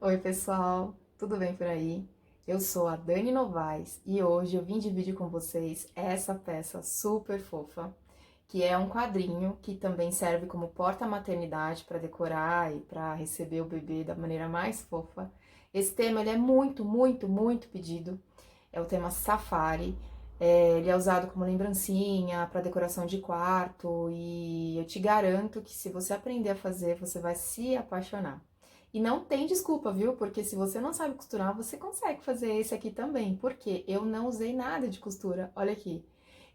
Oi, pessoal, tudo bem por aí? Eu sou a Dani Novaes e hoje eu vim dividir com vocês essa peça super fofa, que é um quadrinho que também serve como porta-maternidade para decorar e para receber o bebê da maneira mais fofa. Esse tema ele é muito pedido. É o tema Safari. Ele é usado como lembrancinha para decoração de quarto e eu te garanto que se você aprender a fazer, você vai se apaixonar. E não tem desculpa, viu? Porque se você não sabe costurar, você consegue fazer esse aqui também. Porque eu não usei nada de costura. Olha aqui.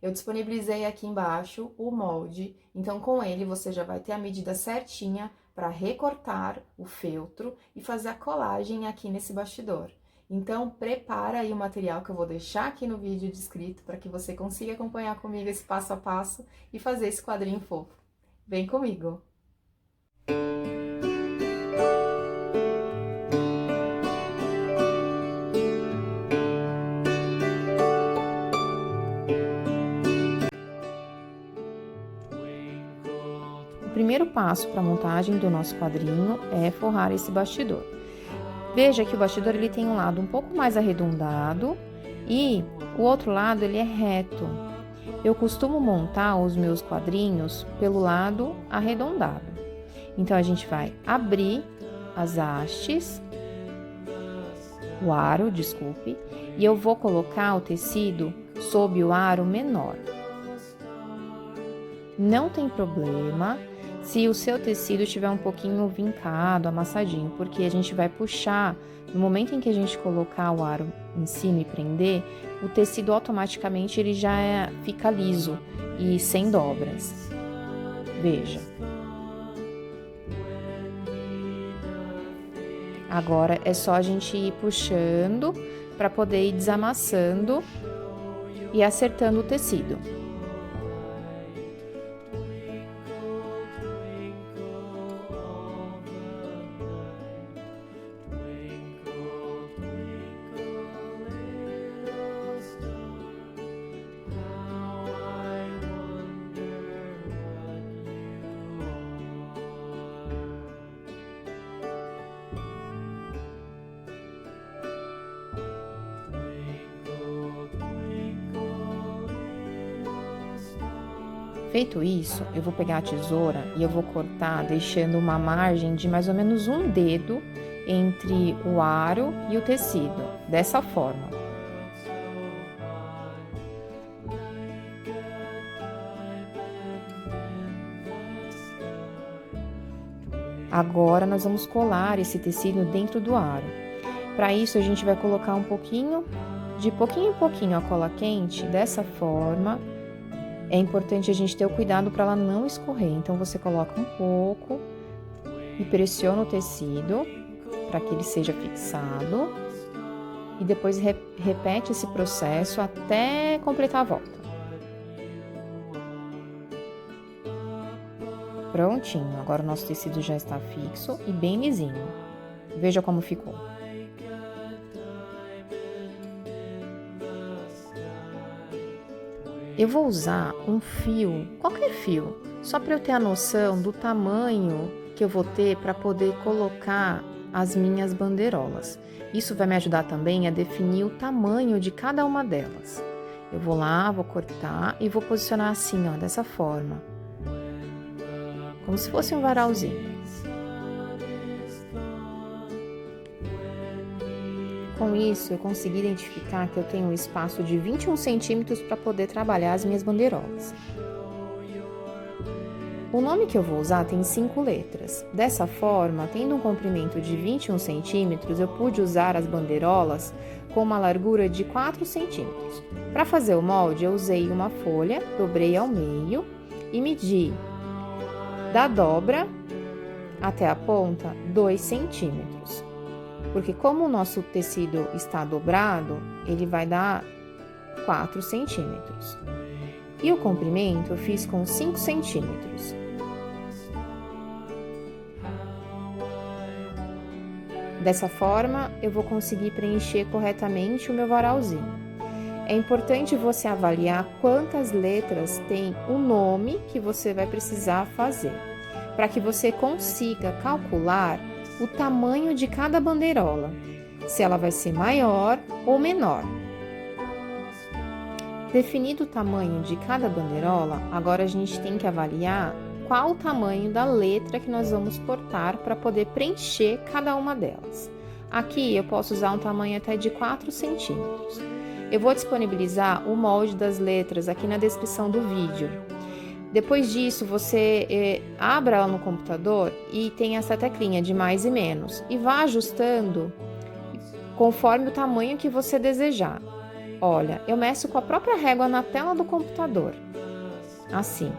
Eu disponibilizei aqui embaixo o molde. Então, com ele, você já vai ter a medida certinha para recortar o feltro e fazer a colagem aqui nesse bastidor. Então, prepara aí o material que eu vou deixar aqui no vídeo descrito para que você consiga acompanhar comigo esse passo a passo e fazer esse quadrinho fofo. Vem comigo! O primeiro passo para a montagem do nosso quadrinho é forrar esse bastidor. Veja que o bastidor ele tem um lado um pouco mais arredondado e o outro lado ele é reto. Eu costumo montar os meus quadrinhos pelo lado arredondado. Então, a gente vai abrir as hastes, o aro, desculpe, e eu vou colocar o tecido sob o aro menor. Não tem problema se o seu tecido estiver um pouquinho vincado, amassadinho, porque a gente vai puxar, no momento em que a gente colocar o aro em cima e prender, o tecido automaticamente ele já fica liso e sem dobras. Veja. Agora é só a gente ir puxando para poder ir desamassando e acertando o tecido. Feito isso, eu vou pegar a tesoura e eu vou cortar deixando uma margem de mais ou menos um dedo entre o aro e o tecido, dessa forma. Agora, nós vamos colar esse tecido dentro do aro. Para isso, a gente vai colocar um pouquinho, de pouquinho em pouquinho, a cola quente, dessa forma. É importante a gente ter o cuidado para ela não escorrer. Então, você coloca um pouco e pressiona o tecido para que ele seja fixado. E depois repete esse processo até completar a volta. Prontinho, agora o nosso tecido já está fixo e bem lisinho. Veja como ficou. Eu vou usar um fio, qualquer fio, só para eu ter a noção do tamanho que eu vou ter para poder colocar as minhas bandeirolas. Isso vai me ajudar também a definir o tamanho de cada uma delas. Eu vou lá, vou cortar e vou posicionar assim, ó, dessa forma. Como se fosse um varalzinho. Com isso, eu consegui identificar que eu tenho um espaço de 21 centímetros para poder trabalhar as minhas bandeirolas. O nome que eu vou usar tem 5 letras. Dessa forma, tendo um comprimento de 21 centímetros, eu pude usar as bandeirolas com uma largura de 4 centímetros. Para fazer o molde, eu usei uma folha, dobrei ao meio e medi da dobra até a ponta 2 centímetros. Porque como o nosso tecido está dobrado, ele vai dar 4 centímetros. E o comprimento eu fiz com 5 centímetros. Dessa forma, eu vou conseguir preencher corretamente o meu varalzinho. É importante você avaliar quantas letras tem o nome que você vai precisar fazer, para que você consiga calcular o tamanho de cada bandeirola, se ela vai ser maior ou menor. Definido o tamanho de cada bandeirola, agora a gente tem que avaliar qual o tamanho da letra que nós vamos cortar para poder preencher cada uma delas. Aqui eu posso usar um tamanho até de 4 centímetros. Eu vou disponibilizar o molde das letras aqui na descrição do vídeo. Depois disso, você abra ela no computador e tem essa teclinha de mais e menos e vá ajustando conforme o tamanho que você desejar. Olha, eu meço com a própria régua na tela do computador, assim.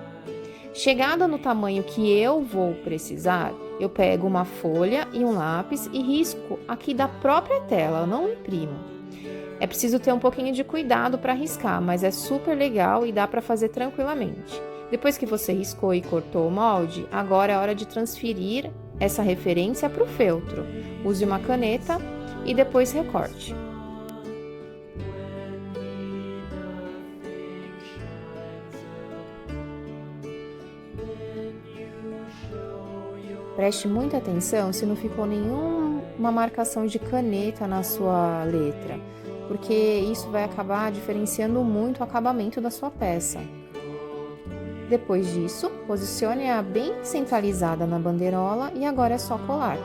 Chegada no tamanho que eu vou precisar, eu pego uma folha e um lápis e risco aqui da própria tela, eu não imprimo. É preciso ter um pouquinho de cuidado para riscar, mas é super legal e dá para fazer tranquilamente. Depois que você riscou e cortou o molde, agora é hora de transferir essa referência para o feltro. Use uma caneta e depois recorte. Preste muita atenção se não ficou nenhuma marcação de caneta na sua letra, porque isso vai acabar diferenciando muito o acabamento da sua peça. Depois disso, posicione-a bem centralizada na bandeirola e agora é só colar.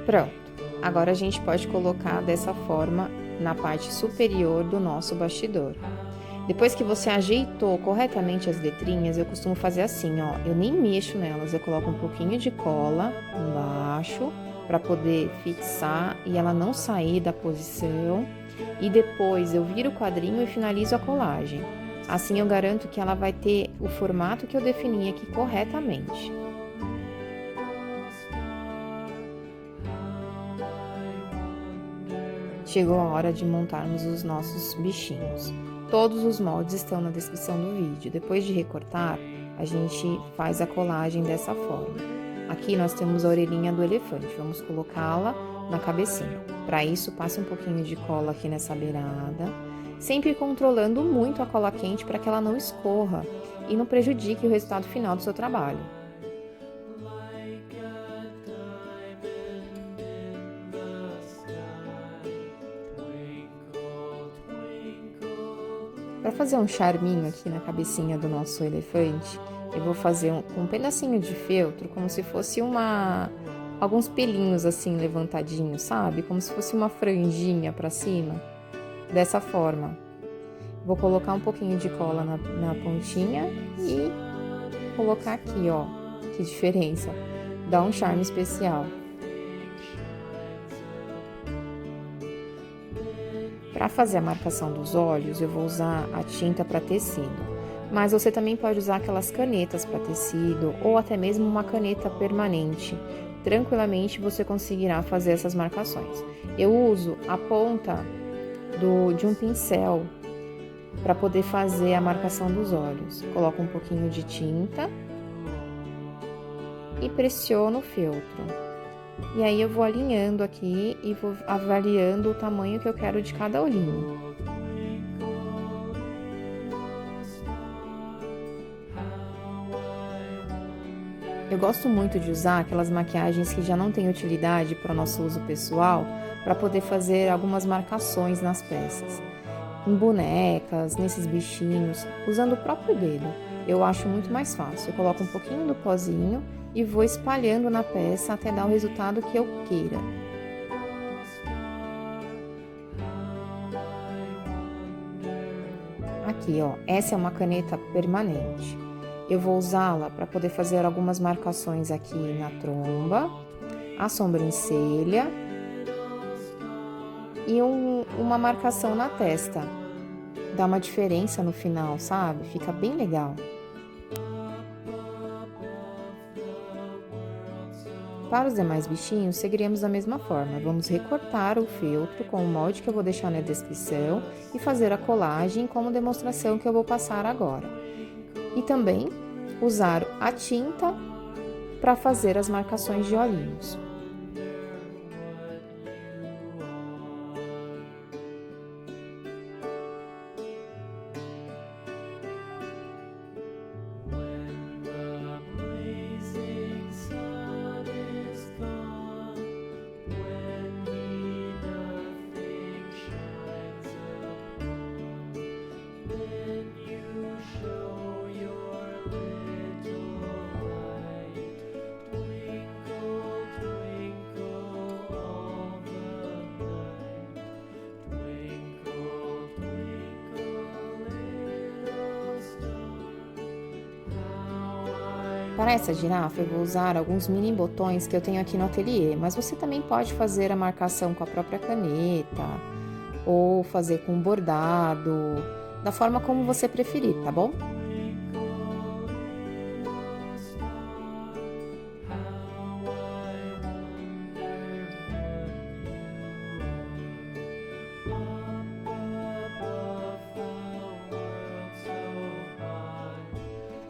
Pronto. Agora a gente pode colocar dessa forma na parte superior do nosso bastidor. Depois que você ajeitou corretamente as letrinhas, eu costumo fazer assim, ó, eu nem mexo nelas, eu coloco um pouquinho de cola embaixo para poder fixar e ela não sair da posição. E depois eu viro o quadrinho e finalizo a colagem. Assim eu garanto que ela vai ter o formato que eu defini aqui corretamente. Chegou a hora de montarmos os nossos bichinhos. Todos os moldes estão na descrição do vídeo. Depois de recortar, a gente faz a colagem dessa forma. Aqui nós temos a orelhinha do elefante, vamos colocá-la na cabecinha. Para isso, passe um pouquinho de cola aqui nessa beirada, sempre controlando muito a cola quente para que ela não escorra e não prejudique o resultado final do seu trabalho. Para fazer um charminho aqui na cabecinha do nosso elefante, eu vou fazer um pedacinho de feltro, como se fosse alguns pelinhos assim levantadinhos, sabe? Como se fosse uma franjinha para cima, dessa forma. Vou colocar um pouquinho de cola na pontinha e colocar aqui, ó, que diferença, dá um charme especial. Para fazer a marcação dos olhos, eu vou usar a tinta para tecido, mas você também pode usar aquelas canetas para tecido ou até mesmo uma caneta permanente. Tranquilamente você conseguirá fazer essas marcações. Eu uso a ponta de um pincel para poder fazer a marcação dos olhos. Coloco um pouquinho de tinta e pressiono o feltro. E aí eu vou alinhando aqui e vou avaliando o tamanho que eu quero de cada olhinho. Eu gosto muito de usar aquelas maquiagens que já não têm utilidade para o nosso uso pessoal, para poder fazer algumas marcações nas peças. Em bonecas, nesses bichinhos, usando o próprio dedo. Eu acho muito mais fácil. Eu coloco um pouquinho do pozinho e vou espalhando na peça até dar o resultado que eu queira. Aqui, ó, essa é uma caneta permanente. Eu vou usá-la para poder fazer algumas marcações aqui na tromba, a sobrancelha e uma marcação na testa. Dá uma diferença no final, sabe? Fica bem legal. Para os demais bichinhos, seguiremos da mesma forma. Vamos recortar o feltro com o molde que eu vou deixar na descrição e fazer a colagem como demonstração que eu vou passar agora. E também usar a tinta para fazer as marcações de olhinhos. Para essa girafa, eu vou usar alguns mini botões que eu tenho aqui no ateliê, mas você também pode fazer a marcação com a própria caneta ou fazer com bordado, da forma como você preferir, tá bom?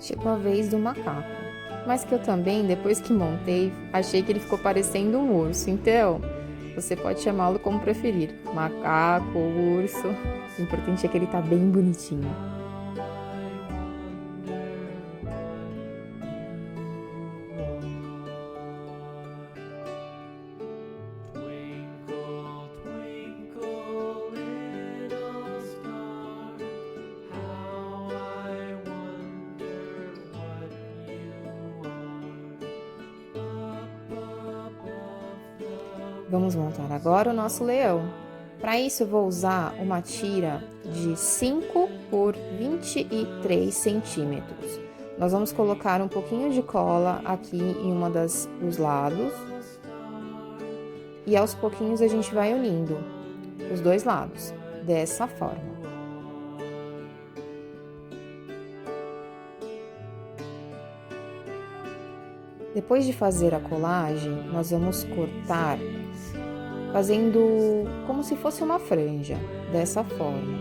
Chegou a vez do macaco, mas que eu também, depois que montei, achei que ele ficou parecendo um urso, então você pode chamá-lo como preferir, macaco ou urso, o importante é que ele tá bem bonitinho. Vamos montar agora o nosso leão. Para isso, eu vou usar uma tira de 5 por 23 centímetros. Nós vamos colocar um pouquinho de cola aqui em uma dos lados. E aos pouquinhos a gente vai unindo os dois lados, dessa forma. Depois de fazer a colagem, nós vamos cortar fazendo como se fosse uma franja, dessa forma.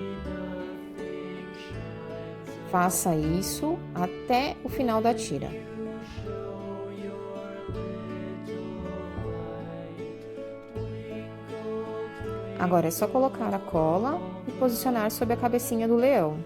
Faça isso até o final da tira. Agora é só colocar a cola e posicionar sobre a cabecinha do leão.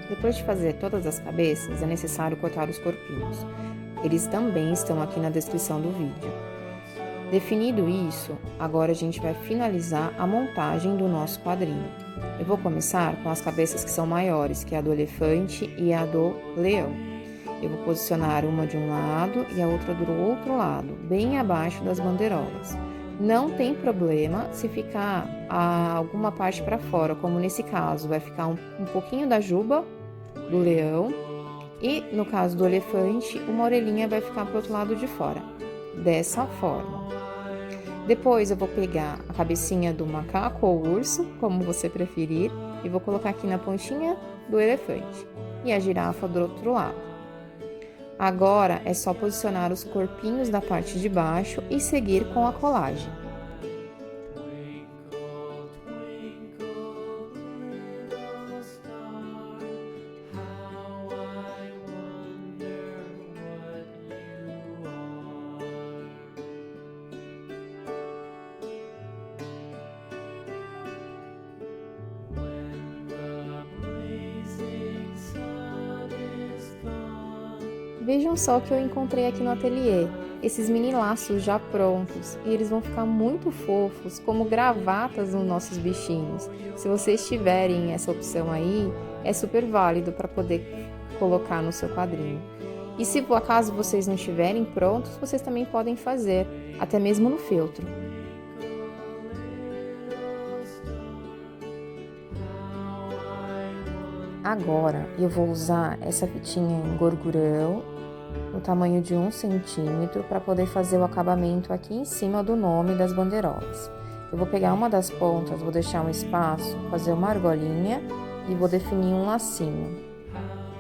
Depois de fazer todas as cabeças, é necessário cortar os corpinhos. Eles também estão aqui na descrição do vídeo. Definido isso, agora a gente vai finalizar a montagem do nosso quadrinho. Eu vou começar com as cabeças que são maiores, que é a do elefante e a do leão. Eu vou posicionar uma de um lado e a outra do outro lado, bem abaixo das bandeirolas. Não tem problema se ficar alguma parte para fora, como nesse caso, vai ficar um pouquinho da juba do leão e, no caso do elefante, uma orelhinha vai ficar para o outro lado de fora, dessa forma. Depois eu vou pegar a cabecinha do macaco ou urso, como você preferir, e vou colocar aqui na pontinha do elefante e a girafa do outro lado. Agora é só posicionar os corpinhos da parte de baixo e seguir com a colagem. Vejam só o que eu encontrei aqui no ateliê, esses mini laços já prontos, e eles vão ficar muito fofos como gravatas nos nossos bichinhos. Se vocês tiverem essa opção aí, é super válido para poder colocar no seu quadrinho. E se por acaso vocês não estiverem prontos, vocês também podem fazer, até mesmo no feltro. Agora eu vou usar essa fitinha em gorgurão, no tamanho de 1 centímetro, para poder fazer o acabamento aqui em cima do nome das bandeirolas. Eu vou pegar uma das pontas, vou deixar um espaço, fazer uma argolinha e vou definir um lacinho,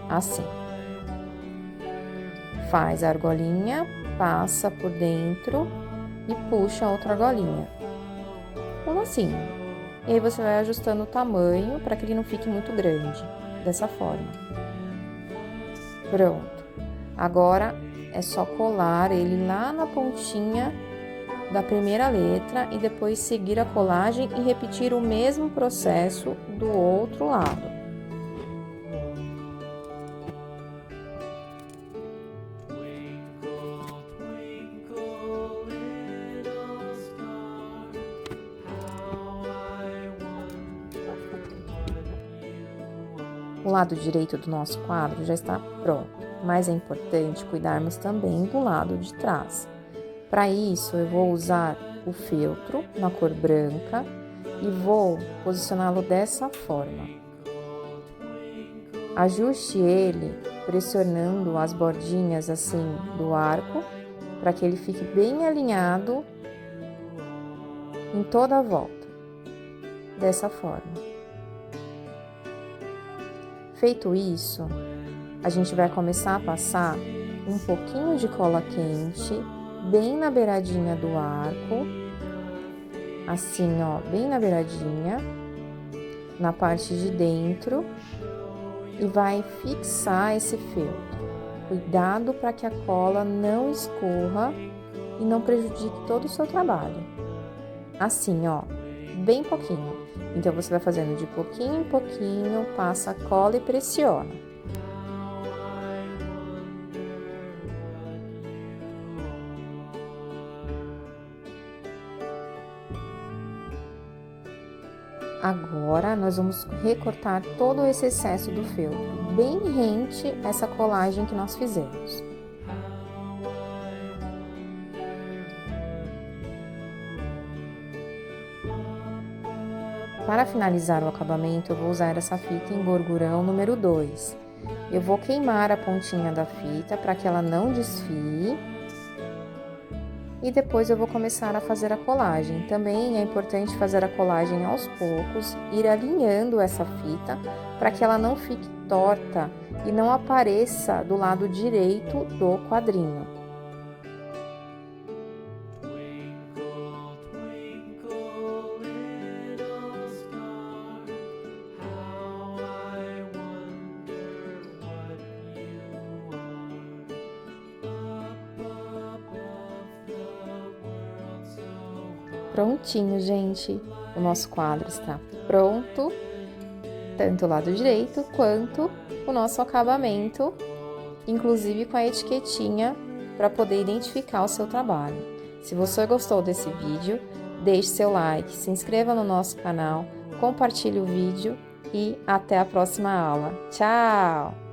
assim. Faz a argolinha, passa por dentro e puxa outra argolinha, um lacinho. E aí você vai ajustando o tamanho para que ele não fique muito grande, dessa forma. Pronto. Agora é só colar ele lá na pontinha da primeira letra e depois seguir a colagem e repetir o mesmo processo do outro lado. O lado direito do nosso quadro já está pronto, mas é importante cuidarmos também do lado de trás. Para isso, eu vou usar o feltro na cor branca e vou posicioná-lo dessa forma. Ajuste ele pressionando as bordinhas assim do arco, para que ele fique bem alinhado em toda a volta, dessa forma. Feito isso, a gente vai começar a passar um pouquinho de cola quente bem na beiradinha do arco, assim, ó, bem na beiradinha, na parte de dentro, e vai fixar esse feltro. Cuidado para que a cola não escorra e não prejudique todo o seu trabalho. Assim, ó, bem pouquinho. Então, você vai fazendo de pouquinho em pouquinho, passa a cola e pressiona. Agora, nós vamos recortar todo esse excesso do feltro, bem rente essa colagem que nós fizemos. Para finalizar o acabamento, eu vou usar essa fita em gorgurão número 2. Eu vou queimar a pontinha da fita para que ela não desfie. E depois eu vou começar a fazer a colagem. Também é importante fazer a colagem aos poucos, ir alinhando essa fita para que ela não fique torta e não apareça do lado direito do quadrinho. Prontinho, gente! O nosso quadro está pronto, tanto o lado direito quanto o nosso acabamento, inclusive com a etiquetinha para poder identificar o seu trabalho. Se você gostou desse vídeo, deixe seu like, se inscreva no nosso canal, compartilhe o vídeo e até a próxima aula. Tchau!